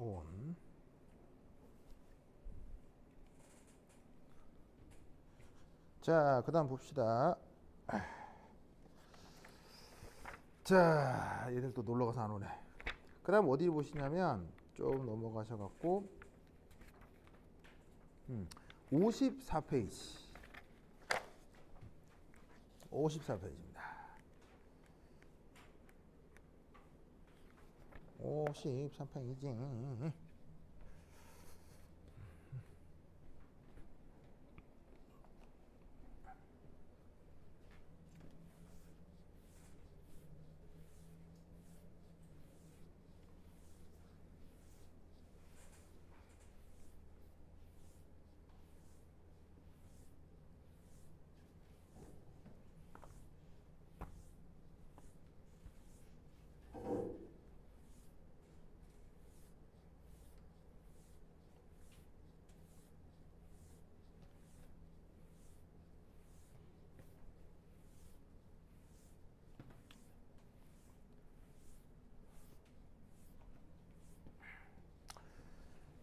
온. 자, 그 다음 봅시다. 자, 얘들 또 놀러가서 안 오네. 그 다음 어디 보시냐면 좀 넘어가셔갖고 54페이지 54페이지입니다. 53페이지.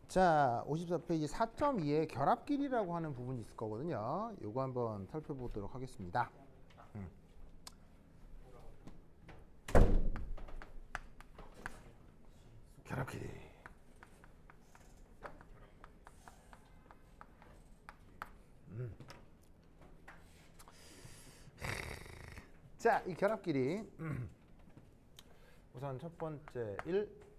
자, 54페이지 4.2에 결합길이라고 하는 부분이 있을 거거든요. 요거 한번 살펴보도록 하겠습니다. 결합길이. 자, 이 결합길이 우선 첫 번째 1.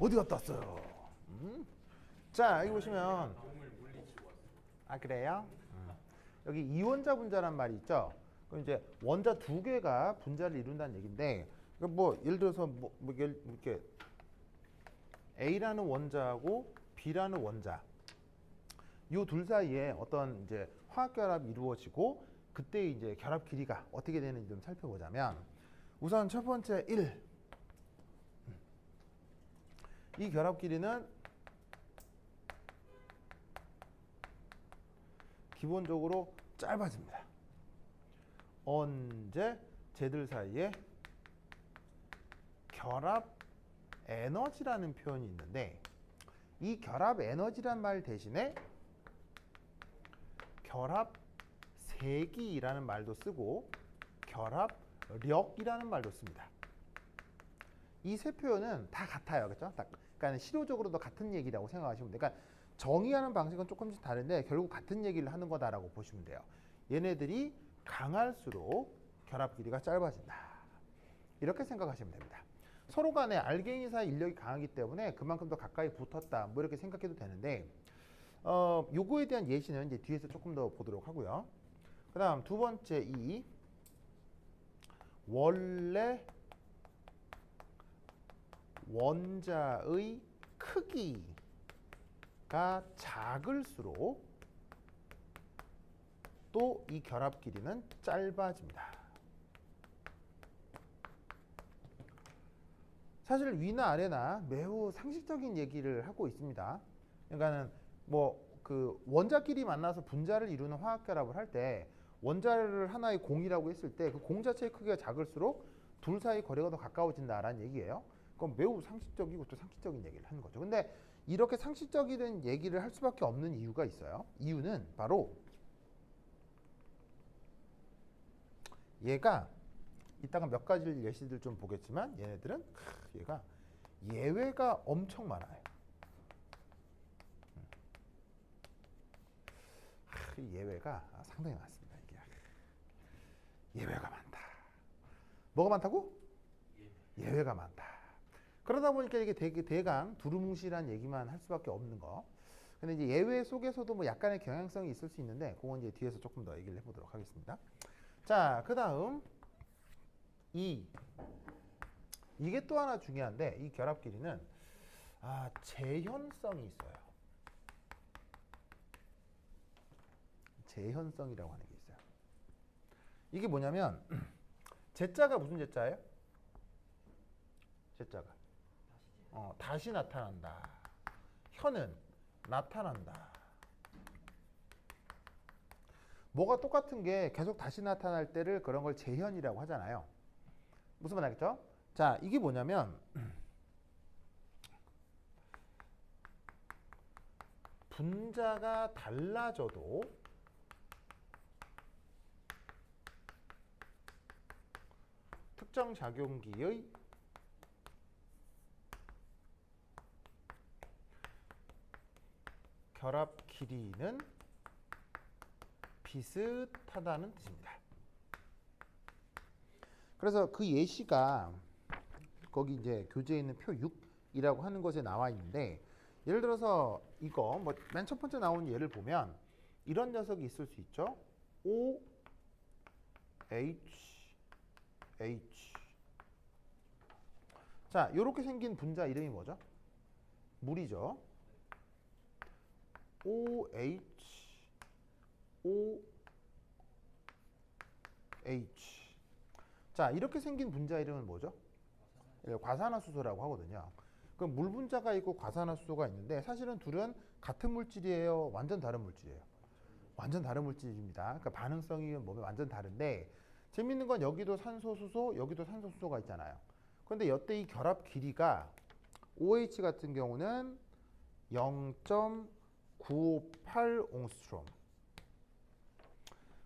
어디 갔다 왔어요? 자, 여기 보시면 아, 그래요? 여기 이원자 분자란 말이 있죠. 그럼 이제 원자 두 개가 분자를 이룬다는 얘기인데, 뭐 예를 들어서 이렇게 A라는 원자하고 B라는 원자, 이 둘 사이에 어떤 이제 화학 결합이 이루어지고 그때 이제 결합 길이가 어떻게 되는지 좀 살펴보자면, 우선 첫 번째 1. 이 결합 길이는 기본적으로 짧아집니다. 언제? 쟤들 사이에 결합 에너지라는 표현이 있는데, 이 결합 에너지란 말 대신에 결합 세기라는 말도 쓰고 결합력이라는 말도 씁니다. 이 세 표현은 다 같아요. 그렇죠? 그러니까 실효적으로도 같은 얘기라고 생각하시면 돼요. 그러니까 정의하는 방식은 조금씩 다른데 결국 같은 얘기를 하는 거다라고 보시면 돼요. 얘네들이 강할수록 결합 길이가 짧아진다. 이렇게 생각하시면 됩니다. 서로 간에 알게인 사이 인력이 강하기 때문에 그만큼 더 가까이 붙었다. 뭐 이렇게 생각해도 되는데, 요거에 대한 예시는 이제 뒤에서 조금 더 보도록 하고요. 그 다음 두 번째 2. 원래 원자의 크기가 작을수록 또 이 결합 길이는 짧아집니다. 사실 위나 아래나 매우 상식적인 얘기를 하고 있습니다. 그러니까는 뭐 그 원자끼리 만나서 분자를 이루는 화학 결합을 할 때 원자를 하나의 공이라고 했을 때 그 공 자체의 크기가 작을수록 둘 사이 거리가 더 가까워진다라는 얘기예요. 그건 매우 상식적이고 또 상식적인 얘기를 하는 거죠. 근데 이렇게 상식적인 얘기를 할 수밖에 없는 이유가 있어요. 이유는 바로 얘가 이따가 몇 가지 예시들 좀 보겠지만 얘네들은 얘가 예외가 엄청 많아요. 예외가 상당히 많습니다. 이게 예외가 많다. 뭐가 많다고? 예외가 많다. 그러다 보니까 이게 대강 두루뭉실한 얘기만 할 수밖에 없는 거. 근데 이제 예외 속에서도 뭐 약간의 경향성이 있을 수 있는데 그건 이제 뒤에서 조금 더 얘기를 해보도록 하겠습니다. 자, 그 다음 이게 또 하나 중요한데, 이 결합 길이는 재현성이 있어요. 재현성이라고 하는 게 있어요. 이게 뭐냐면 제자가 무슨 제자예요? 제자가 다시 나타난다. 현은 나타난다. 뭐가 똑같은 게 계속 다시 나타날 때를 그런 걸 재현이라고 하잖아요. 무슨 말 알겠죠? 자, 이게 뭐냐면 분자가 달라져도 특정 작용기의 결합 길이는 비슷하다는 뜻입니다. 그래서 그 예시가 거기 이제 교재에 있는 표 6이라고 하는 것에 나와 있는데, 예를 들어서 이거 뭐 맨 첫 번째 나온 예를 보면 이런 녀석이 있을 수 있죠. OH. 자, 이렇게 생긴 분자 이름이 뭐죠? 물이죠. OH. 자, 이렇게 생긴 분자 이름은 뭐죠? 과산화수소라고 하거든요. 그럼 물 분자가 있고 과산화수소가 있는데 사실은 둘은 같은 물질이에요? 완전 다른 물질이에요? 완전 다른 물질입니다. 그러니까 반응성이 몸에 완전 다른데, 재밌는 건 여기도 산소, 수소, 여기도 산소, 수소가 있잖아요. 그런데 이때 이 결합 길이가 OH 같은 경우는 0.958 옹스트롬.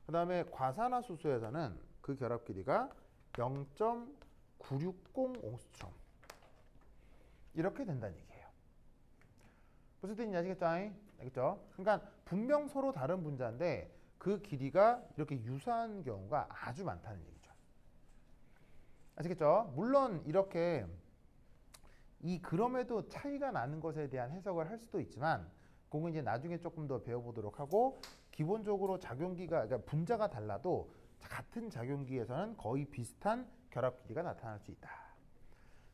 그 다음에 과산화수소에서는 그 결합 길이가 0.960 옹스트롬. 이렇게 된다는 얘기예요. 무슨 뜻인지 아시겠죠? 알겠죠? 그러니까 분명 서로 다른 분자인데 그 길이가 이렇게 유사한 경우가 아주 많다는 얘기죠. 아시겠죠? 물론 이렇게 이 그럼에도 차이가 나는 것에 대한 해석을 할 수도 있지만, 그건 이제 나중에 조금 더 배워보도록 하고, 기본적으로 작용기가, 그러니까 분자가 달라도 같은 작용기에서는 거의 비슷한 결합 길이가 나타날 수 있다.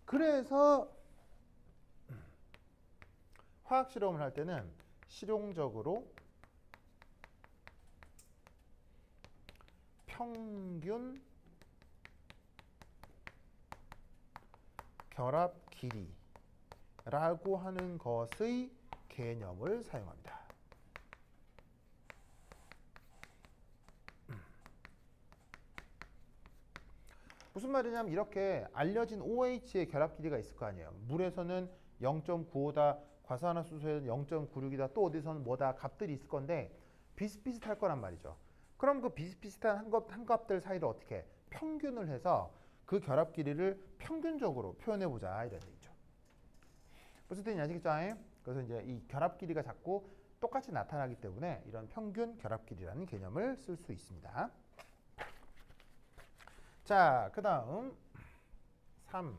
그래서 화학 실험을 할 때는 실용적으로 평균 결합 길이라고 하는 것의 개념을 사용합니다. 무슨 말이냐면 이렇게 알려진 OH의 결합 길이가 있을 거 아니에요. 물에서는 0.95다, 과산화수소에는 0.96이다, 또 어디서는 뭐다, 값들이 있을 건데 비슷비슷할 거란 말이죠. 그럼 그 비슷비슷한 한 값들 사이를 어떻게 평균을 해서 그 결합 길이를 평균적으로 표현해보자, 이런 얘기죠. 무슨 뜻인지 아시겠죠? 그래서 이제 이 결합 길이가 자꾸 똑같이 나타나기 때문에 이런 평균 결합 길이라는 개념을 쓸 수 있습니다. 자, 그 다음 3.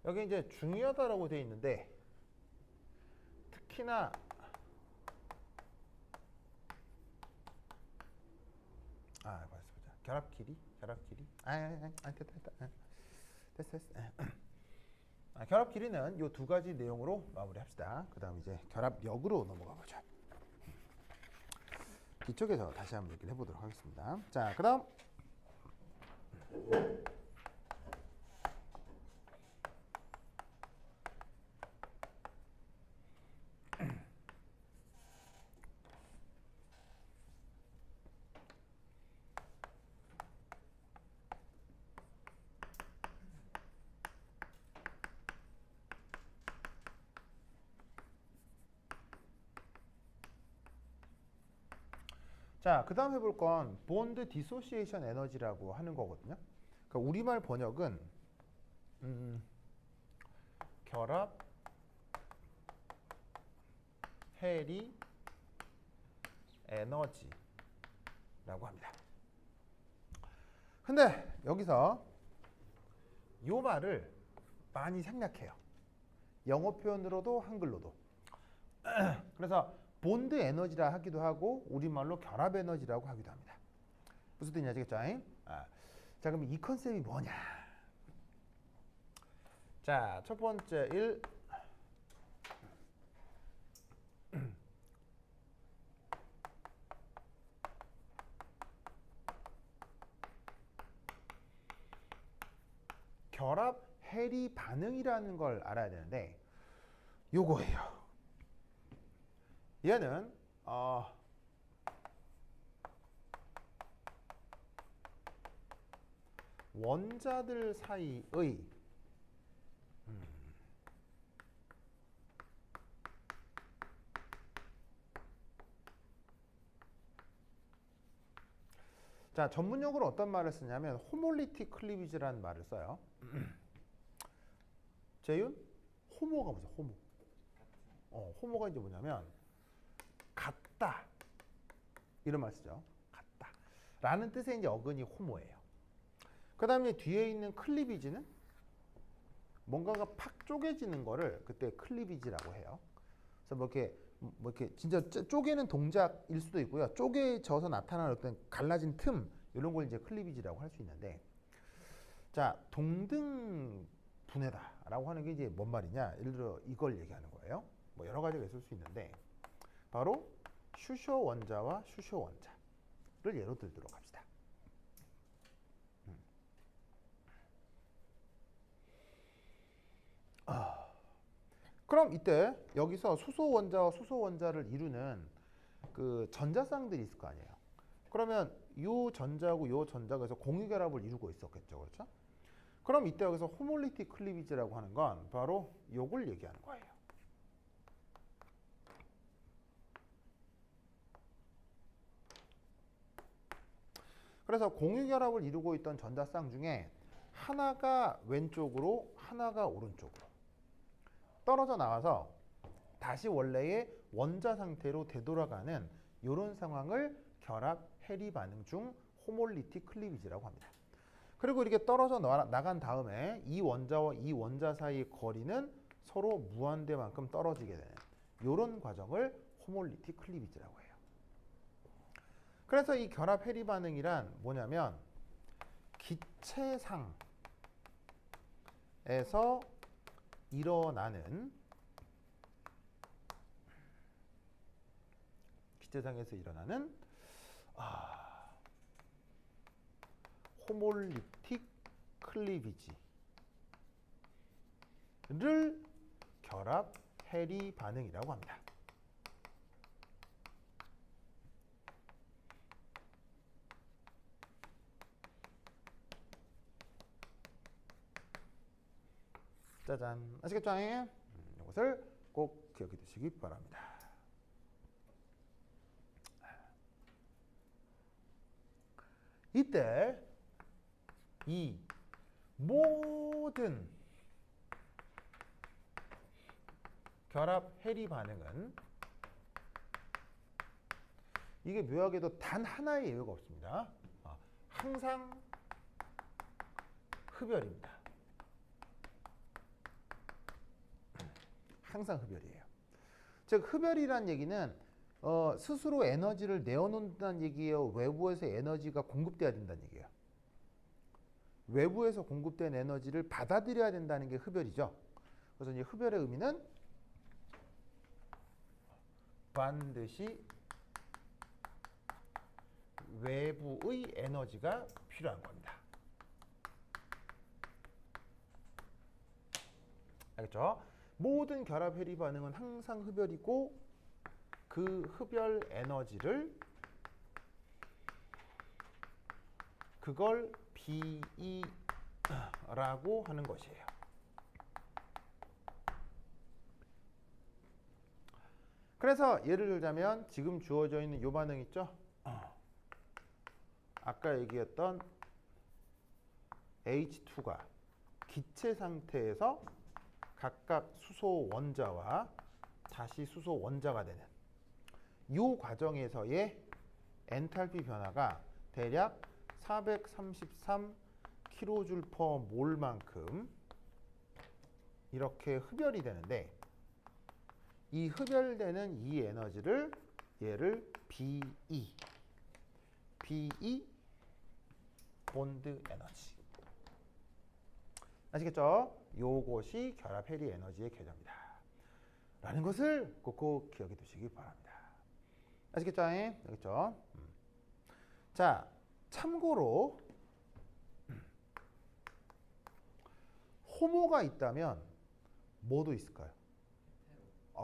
여기 이제 중요하다라고 되어 있는데, 특히나 보자. 결합 길이. 됐어. 결합 길이는 이 두 가지 내용으로 마무리합시다. 그다음 이제 결합력으로 넘어가 보죠. 이쪽에서 다시 한번 얘기를 해보도록 하겠습니다. 자, 그다음 그 다음 해볼 건 본드 디소시에이션 에너지라고 하는 거거든요. 그러니까 우리말 번역은 결합 해리 에너지라고 합니다. 근데 여기서 이 말을 많이 생략해요. 영어 표현으로도 한글로도. 그래서 본드 에너지라 하기도 하고 우리말로 결합 에너지라고 하기도 합니다. 무슨 뜻인지 아시겠죠? 자, 그럼 이 컨셉이 뭐냐? 자, 첫 번째 1. 결합 해리 반응이라는 걸 알아야 되는데 요거예요. 얘는 원자들 사이의 자, 전문용어로 어떤 말을 쓰냐면 호몰리틱 클리비지라는 말을 써요. 재윤? 호모가 뭐죠? 호모. 호모가 이제 뭐냐면 같다. 이런 말 쓰죠. 같다. 라는 뜻의 이제 어근이 호모예요. 그 다음에 뒤에 있는 클리비지는 뭔가가 팍 쪼개지는 거를 그때 클리비지라고 해요. 그래서 뭐 이렇게 진짜 쪼개는 동작일 수도 있고요. 쪼개져서 나타나는 어떤 갈라진 틈 이런 걸 이제 클리비지라고 할 수 있는데, 자, 동등 분해다라고 하는 게 이제 뭔 말이냐? 예를 들어 이걸 얘기하는 거예요. 뭐 여러 가지가 있을 수 있는데 바로 슈쇼 원자와 슈쇼 원자를 예로 들도록 합시다. 그럼 이때 여기서 수소 원자와 수소 원자를 이루는 그 전자쌍들이 있을 거 아니에요. 그러면 요 전자하고 요 전자가 그래서 공유 결합을 이루고 있었겠죠. 그렇죠? 그럼 이때 여기서 호몰리틱 클리비지라고 하는 건 바로 요걸 얘기하는 거예요. 그래서 공유 결합을 이루고 있던 전자쌍 중에 하나가 왼쪽으로 하나가 오른쪽으로 떨어져 나와서 다시 원래의 원자 상태로 되돌아가는 이런 상황을 결합 해리 반응 중 호몰리틱 클리비지라고 합니다. 그리고 이렇게 떨어져 나간 다음에 이 원자와 이 원자 사이의 거리는 서로 무한대만큼 떨어지게 되는 이런 과정을 호몰리틱 클리비지라고 해요. 그래서 이 결합 해리 반응이란 뭐냐면 기체상에서 일어나는 호몰리틱 클리비지를 결합 해리 반응이라고 합니다. 짜잔, 아시겠죠? 이것을 꼭 기억해 두시기 바랍니다. 이때 이 모든 결합 해리 반응은 이게 묘하게도 단 하나의 예외가 없습니다. 항상 흡열입니다. 항상 흡열이에요. 즉 흡열이란 얘기는 스스로 에너지를 내어놓는다는 얘기예요. 외부에서 에너지가 공급돼야 된다는 얘기예요. 외부에서 공급된 에너지를 받아들여야 된다는 게 흡열이죠. 그래서 이제 흡열의 의미는 반드시 외부의 에너지가 필요한 겁니다. 알겠죠? 모든 결합 해리 반응은 항상 흡열이고 그 흡열 에너지를 그걸 BE라고 하는 것이에요. 그래서 예를 들자면 지금 주어져 있는 이 반응 있죠? 아까 얘기했던 H2가 기체 상태에서 각각 수소 원자와 다시 수소 원자가 되는 이 과정에서의 엔탈피 변화가 대략 433kJ/몰만큼 이렇게 흡열이 되는데 이 흡열되는 이 에너지를 얘를 BE 본드 에너지. 아시겠죠? 요것이 결합 해리 에너지의 계좌입니다. 라는 것을 꼭 기억해 두시기 바랍니다. 아시겠죠? 알겠죠? 자, 참고로 호모가 있다면 뭐도 있을까요?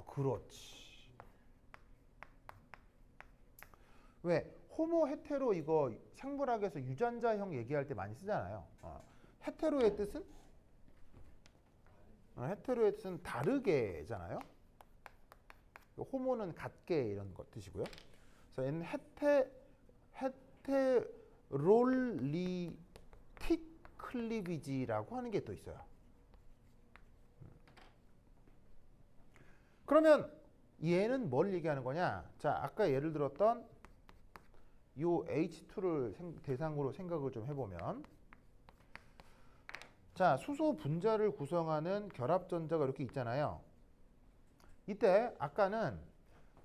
그렇지. 왜? 호모 헤테로 이거 생물학에서 유전자형 얘기할 때 많이 쓰잖아요. 헤테로의 뜻은? 헤테로의 뜻은 다르게잖아요. 호모는 같게 이런 것 뜻이고요. 그래서 얘는 헤테롤리틱 클리비지라고 하는 게 또 있어요. 그러면 얘는 뭘 얘기하는 거냐? 자, 아까 예를 들었던 요 H2를 대상으로 생각을 좀 해보면, 자, 수소 분자를 구성하는 결합전자가 이렇게 있잖아요. 이때 아까는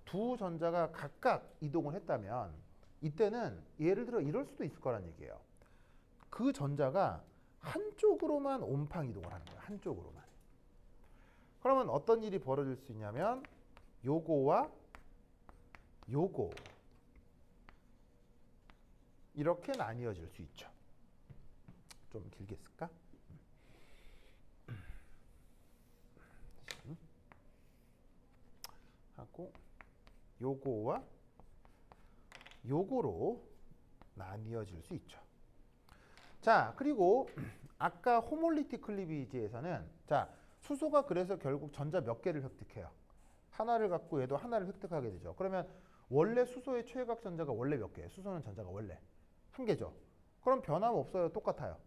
두 전자가 각각 이동을 했다면 이때는 예를 들어 이럴 수도 있을 거란 얘기예요. 그 전자가 한쪽으로만 온팡 이동을 하는 거예요. 한쪽으로만. 그러면 어떤 일이 벌어질 수 있냐면 요거와 요거 이렇게 나뉘어질 수 있죠. 좀 길게 쓸까? 하고 요거와 요거로 나뉘어질 수 있죠. 자, 그리고 아까 호몰리틱 클리비지에서는 자, 수소가 그래서 결국 전자 몇 개를 획득해요. 하나를 갖고 얘도 하나를 획득하게 되죠. 그러면 원래 수소의 최외각 전자가 원래 몇 개예요? 수소는 전자가 원래 한 개죠. 그럼 변함없어요? 똑같아요?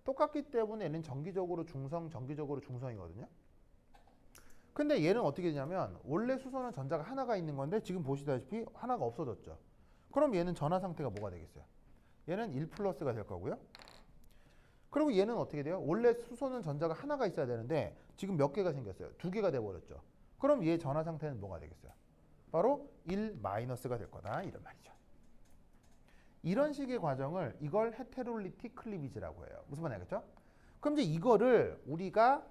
똑같기 때문에 얘는 정기적으로 중성, 정기적으로 중성이거든요. 근데 얘는 어떻게 되냐면 원래 수소는 전자가 하나가 있는 건데 지금 보시다시피 하나가 없어졌죠. 그럼 얘는 전하 상태가 뭐가 되겠어요? 얘는 1 플러스가 될 거고요. 그리고 얘는 어떻게 돼요? 원래 수소는 전자가 하나가 있어야 되는데 지금 몇 개가 생겼어요? 2개가 돼버렸죠. 그럼 얘 전하 상태는 뭐가 되겠어요? 바로 1 마이너스가 될 거다 이런 말이죠. 이런 식의 과정을 이걸 헤테롤리틱 클리비지라고 해요. 무슨 말인지 알겠죠? 그럼 이제 이걸 우리가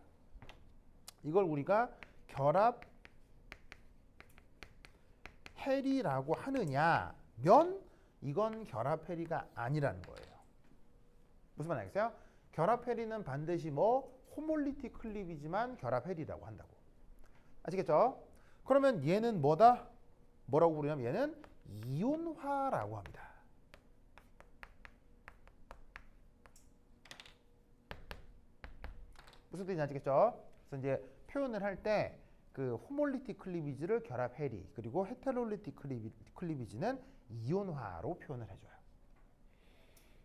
결합 해리라고 하느냐면 이건 결합 해리가 아니라는 거예요. 무슨 말인지 알겠어요? 결합 해리는 반드시 호몰리틱 클리비지만 결합 해리라고 한다고. 아시겠죠? 그러면 얘는 뭐라고 부르냐면 얘는 이온화라고 합니다. 무슨 뜻인지 아시겠죠? 그래서 이제 표현을 할 때 그 호몰리틱 클리비지를 결합 해리 그리고 헤테롤리틱 클리비지는 이온화로 표현을 해줘요.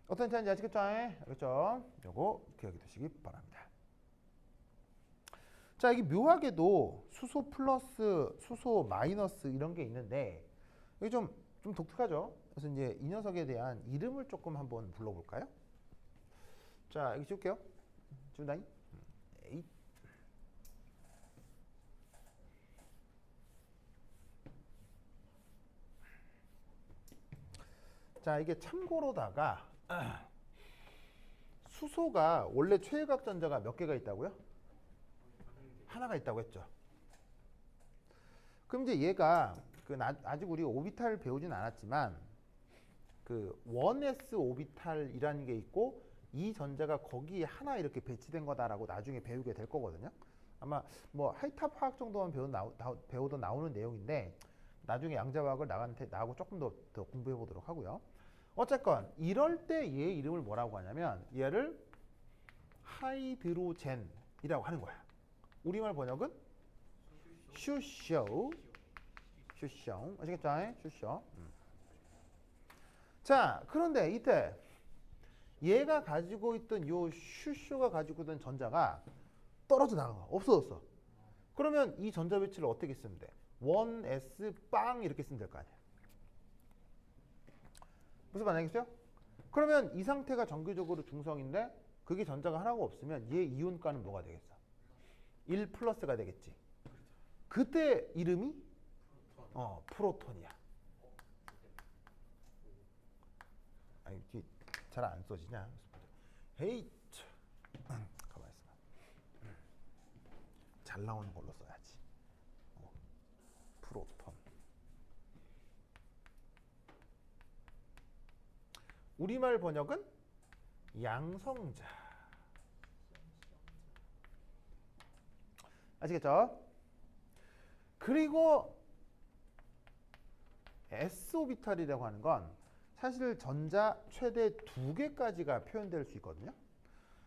어떤 차이인지 아시겠죠? 알겠죠? 요거 기억해 두시기 바랍니다. 자, 이게 묘하게도 수소 플러스, 수소 마이너스 이런 게 있는데 이게 좀 독특하죠? 그래서 이제 이 녀석에 대한 이름을 조금 한번 불러볼까요? 자, 여기 지울게요. 지운다잉. 자, 이게 참고로다가 수소가 원래 최외각 전자가 몇 개가 있다고요? 하나가 있다고 했죠. 그럼 이제 얘가 아직 우리 오비탈 배우진 않았지만 그 1s 오비탈이라는 게 있고 이 전자가 거기에 하나 이렇게 배치된 거다라고 나중에 배우게 될 거거든요. 아마 하이탑 화학 정도만 배우도 나오는 내용인데 나중에 양자화학을 나하고 조금 더 공부해 보도록 하고요. 어쨌건 이럴 때 얘 이름을 뭐라고 하냐면 얘를 하이드로젠이라고 하는 거야. 우리말 번역은 슈쇼. 아시겠죠? 슈쇼. 자, 그런데 이때 얘가 가지고 있던 요 슈쇼가 가지고 있던 전자가 떨어져 나간 거야. 없어졌어. 그러면 이 전자 배치를 어떻게 쓰면 돼? 1s 빵 이렇게 쓰면 될 거 아니야. 무슨 말이겠어요? 그러면 이 상태가 정기적으로 중성인데 그게 전자가 하나가 없으면 얘 이온가는 뭐가 되겠어? 1 플러스가 되겠지. 그때 이름이 프로톤이야. 아니 잘 안 써지냐? 헤이, 가만 있어. 잘 나오는 걸로 써야지. 프로톤. 우리말 번역은 양성자. 아시겠죠? 그리고 s오비탈이라고 하는 건 사실 전자 최대 2개까지가 표현될 수 있거든요.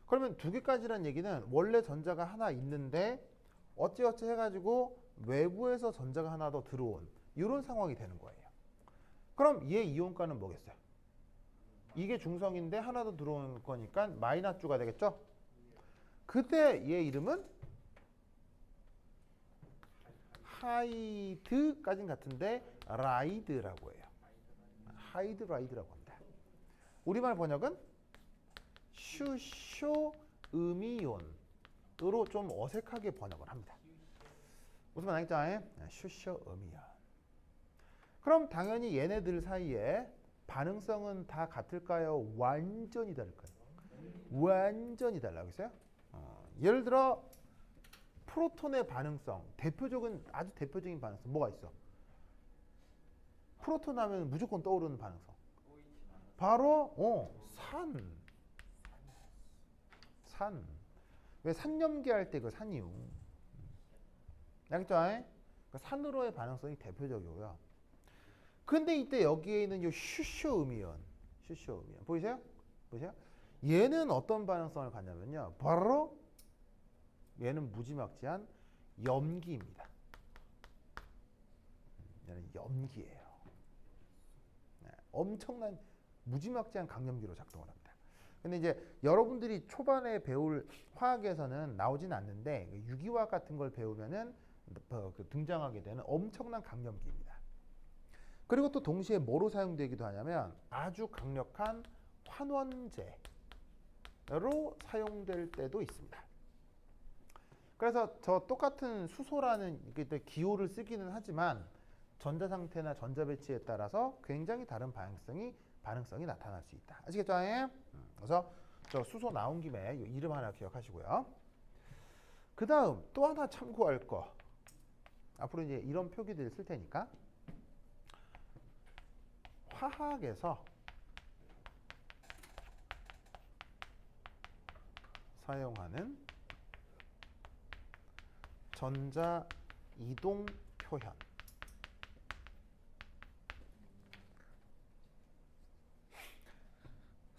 그러면 2개까지란 얘기는 원래 전자가 하나 있는데 어찌어찌 해가지고 외부에서 전자가 하나 더 들어온 이런 상황이 되는 거예요. 그럼 얘 이온가는 뭐겠어요? 이게 중성인데 하나 더 들어온 거니까 마이너스가 되겠죠? 그때 얘 이름은 하이드까진 같은데 라이드라고 해요. 하이드라이드라고 합니다. 우리말 번역은 슈쇼음이온으로 좀 어색하게 번역을 합니다. 무슨 말 알겠죠? 슈쇼음이온. 그럼 당연히 얘네들 사이에 반응성은 다 같을까요? 완전히 다를까요? 완전히 달라겠어요? 예를 들어 프로톤의 반응성, 아주 대표적인 반응성 뭐가 있어? 프로톤 하면 무조건 떠오르는 반응성. 바로 산. 왜 산염기할 때 그 산이요. 알겠죠? 그 산으로의 반응성이 대표적이고요. 근데 이때 여기에 있는 이 슈쇼음이온. 보이세요? 얘는 어떤 반응성을 갖냐면요. 바로 얘는 무지막지한 염기입니다. 얘는 염기예요. 네, 엄청난 무지막지한 강염기로 작동을 합니다. 근데 이제 여러분들이 초반에 배울 화학에서는 나오진 않는데 유기화학 같은 걸 배우면은 등장하게 되는 엄청난 강염기입니다. 그리고 또 동시에 뭐로 사용되기도 하냐면 아주 강력한 환원제로 사용될 때도 있습니다. 그래서 저 똑같은 수소라는 기호를 쓰기는 하지만 전자 상태나 전자 배치에 따라서 굉장히 다른 반응성이 나타날 수 있다. 아시겠죠? 그래서 저 수소 나온 김에 이 이름 하나 기억하시고요. 그 다음 또 하나 참고할 거. 앞으로 이제 이런 표기들을 쓸 테니까. 화학에서 사용하는 전자 이동 표현.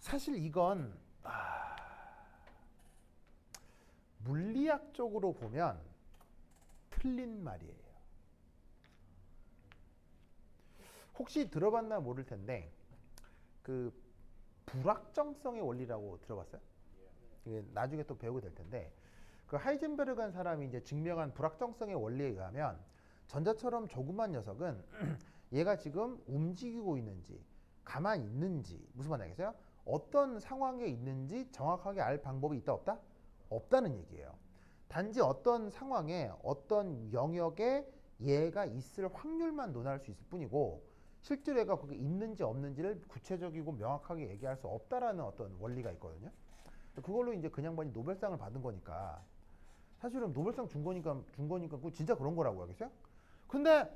사실 이건 물리학적으로 보면 틀린 말이에요. 혹시 들어봤나 모를 텐데 그 불확정성의 원리라고 들어봤어요? 이게 나중에 또 배우게 될 텐데 그 하이젠베르그라는 사람이 이제 증명한 불확정성의 원리에 의하면 전자처럼 조그만 녀석은 얘가 지금 움직이고 있는지 가만히 있는지 무슨 말 알겠어요? 어떤 상황에 있는지 정확하게 알 방법이 있다 없다? 없다는 얘기예요. 단지 어떤 상황에 어떤 영역에 얘가 있을 확률만 논할 수 있을 뿐이고 실제로 얘가 거기 있는지 없는지를 구체적이고 명확하게 얘기할 수 없다라는 어떤 원리가 있거든요. 그걸로 이제 그냥 보니 노벨상을 받은 거니까 사실은 노벨상 준 거니까 그거 진짜 그런 거라고 하겠어요? 근데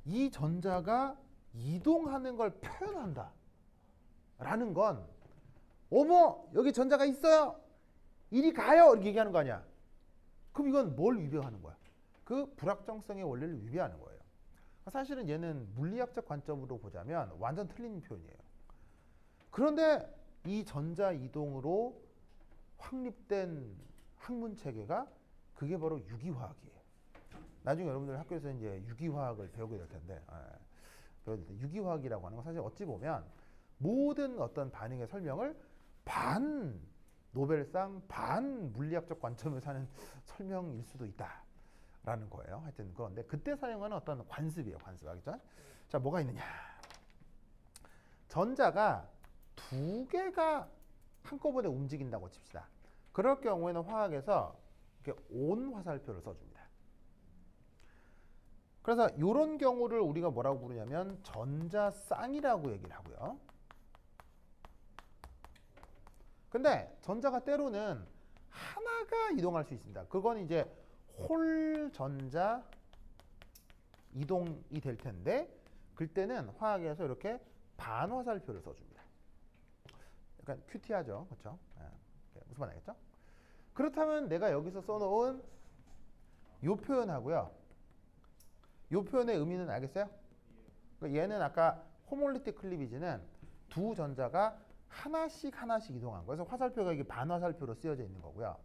이 전자가 이동하는 걸 표현한다 라는 건 어머 여기 전자가 있어요 이리 가요 이렇게 얘기하는 거 아니야. 그럼 이건 뭘 위배하는 거야? 그 불확정성의 원리를 위배하는 거예요. 사실은 얘는 물리학적 관점으로 보자면 완전 틀린 표현이에요. 그런데 이 전자 이동으로 확립된 학문 체계가 그게 바로 유기화학이에요. 나중에 여러분들 학교에서 이제 유기화학을 배우게 될 텐데, 유기화학이라고 하는 건 사실 어찌 보면 모든 어떤 반응의 설명을 반 노벨상 반 물리학적 관점에서 하는 설명일 수도 있다라는 거예요. 하여튼 그런데 그때 사용하는 어떤 관습이에요. 관습. 알겠죠? 자, 뭐가 있느냐? 전자가 두 개가 한꺼번에 움직인다고 칩시다. 그럴 경우에는 화학에서 이렇게 온 화살표를 써줍니다. 그래서 이런 경우를 우리가 뭐라고 부르냐면 전자쌍이라고 얘기를 하고요. 근데 전자가 때로는 하나가 이동할 수 있습니다. 그건 이제 홀 전자 이동이 될 텐데 그때는 화학에서 이렇게 반화살표를 써줍니다. 약간 큐티하죠, 그렇죠? 무슨 말 알겠죠? 그렇다면 내가 여기서 써놓은 이 표현하고요, 이 표현의 의미는 알겠어요? 그러니까 얘는 아까 호몰리틱 클리비지는 두 전자가 하나씩 이동한 거예요. 그래서 화살표가 이게 반화살표로 쓰여져 있는 거고요.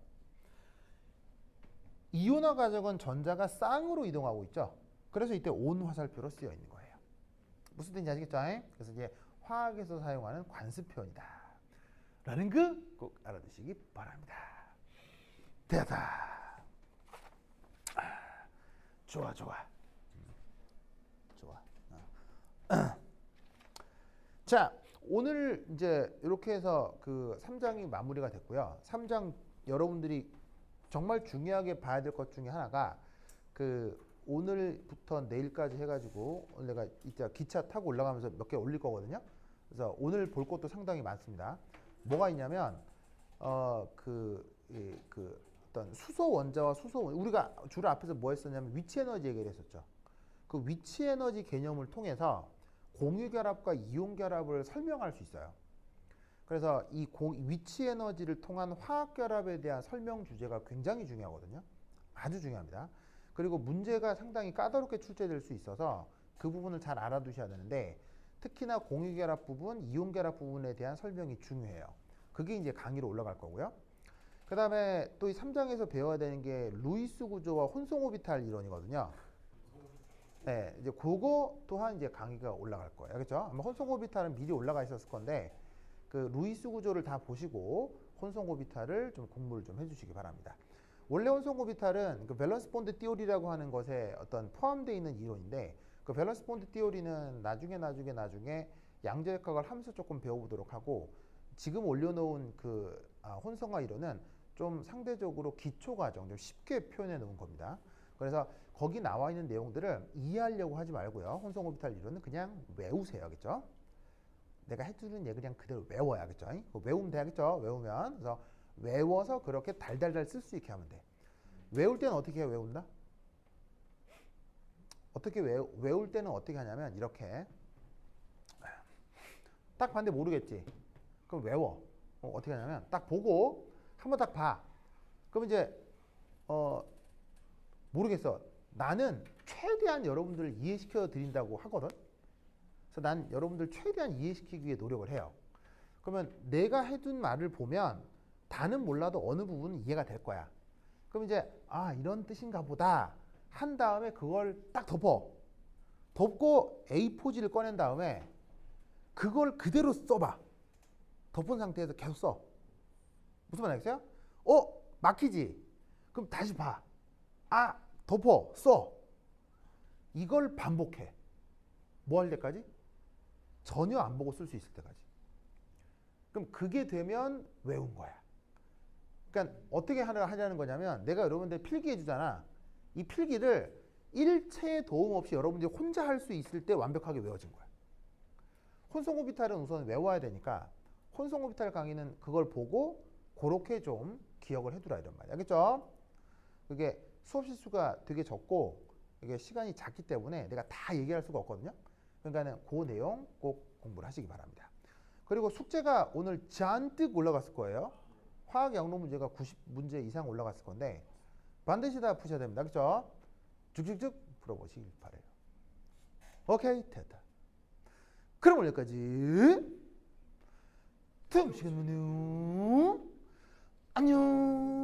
이온화 가정은 전자가 쌍으로 이동하고 있죠. 그래서 이때 온 화살표로 쓰여 있는 거예요. 무슨 뜻인지 아시겠죠? 그래서 이제 화학에서 사용하는 관습 표현이다 라는 거 꼭 알아두시기 바랍니다. 됐다. 좋아. 자, 오늘 이제 이렇게 해서 그 3장이 마무리가 됐고요. 3장 여러분들이 정말 중요하게 봐야 될 것 중에 하나가 그 오늘부터 내일까지 해가지고 내가 이따 기차 타고 올라가면서 몇 개 올릴 거거든요. 그래서 오늘 볼 것도 상당히 많습니다. 뭐가 있냐면 어떤 수소 원자와 수소 우리가 주로 앞에서 뭐 했었냐면 위치 에너지 얘기를 했었죠. 그 위치 에너지 개념을 통해서 공유 결합과 이온 결합을 설명할 수 있어요. 그래서 이 위치 에너지를 통한 화학 결합에 대한 설명 주제가 굉장히 중요하거든요. 아주 중요합니다. 그리고 문제가 상당히 까다롭게 출제될 수 있어서 그 부분을 잘 알아두셔야 되는데 특히나 공유 결합 부분, 이온 결합 부분에 대한 설명이 중요해요. 그게 이제 강의로 올라갈 거고요. 그 다음에 또 이 3장에서 배워야 되는 게 루이스 구조와 혼성 오비탈 이론이거든요. 네, 이제 그거 또한 이제 강의가 올라갈 거예요. 그렇죠? 아마 혼성 오비탈은 미리 올라가 있었을 건데 그 루이스 구조를 다 보시고 혼성 오비탈을 좀 공부를 좀 해주시기 바랍니다. 원래 혼성 오비탈은 그 밸런스 본드 띠오리라고 하는 것에 어떤 포함되어 있는 이론인데 그 밸런스 본드 띠오리는 나중에 양자역학을 하면서 조금 배워보도록 하고 지금 올려놓은 그 혼성화 이론은 좀 상대적으로 기초 과정, 좀 쉽게 표현해 놓은 겁니다. 그래서 거기 나와 있는 내용들을 이해하려고 하지 말고요. 혼성 오비탈 이론은 그냥 외우세요. 알겠죠? 내가 해주는 얘기 그냥 그대로 외워야 겠죠. 외우면 되겠죠. 외우면. 그래서 외워서 그렇게 달달달 쓸 수 있게 하면 돼. 외울 때는 어떻게 해요? 외운다? 어떻게 외울 때는 어떻게 하냐면 이렇게 딱 봤는데 모르겠지. 그럼 외워. 어떻게 하냐면 딱 보고 한번 딱 봐. 그럼 이제 모르겠어. 나는 최대한 여러분들을 이해시켜 드린다고 하거든. 그래서 난 여러분들 최대한 이해시키기 위해 노력을 해요. 그러면 내가 해둔 말을 보면 다는 몰라도 어느 부분은 이해가 될 거야. 그럼 이제 이런 뜻인가 보다 한 다음에 그걸 딱 덮고 A4지를 꺼낸 다음에 그걸 그대로 써봐. 덮은 상태에서 계속 써. 무슨 말 알겠어요? 막히지? 그럼 다시 봐. 덮어, 써. 이걸 반복해. 뭐 할 때까지? 전혀 안 보고 쓸 수 있을 때까지. 그럼 그게 되면 외운 거야. 그러니까 어떻게 하려는 거냐면 내가 여러분들 필기해 주잖아. 이 필기를 일체의 도움 없이 여러분들이 혼자 할 수 있을 때 완벽하게 외워진 거야. 혼성 오비탈은 우선 외워야 되니까 혼성 오비탈 강의는 그걸 보고 그렇게 좀 기억을 해두라 이런 말이야. 알겠죠? 그게 수업 실수가 되게 적고 이게 시간이 작기 때문에 내가 다 얘기할 수가 없거든요. 그러니까는 그 내용 꼭 공부를 하시기 바랍니다. 그리고 숙제가 오늘 잔뜩 올라갔을 거예요. 화학 영로 문제가 90문제 이상 올라갔을 건데 반드시 다 푸셔야 됩니다. 그렇죠? 쭉쭉쭉 풀어보시길 바래요. 오케이, 됐다. 그럼 여기까지. 다음 시간에 만나요. 안녕.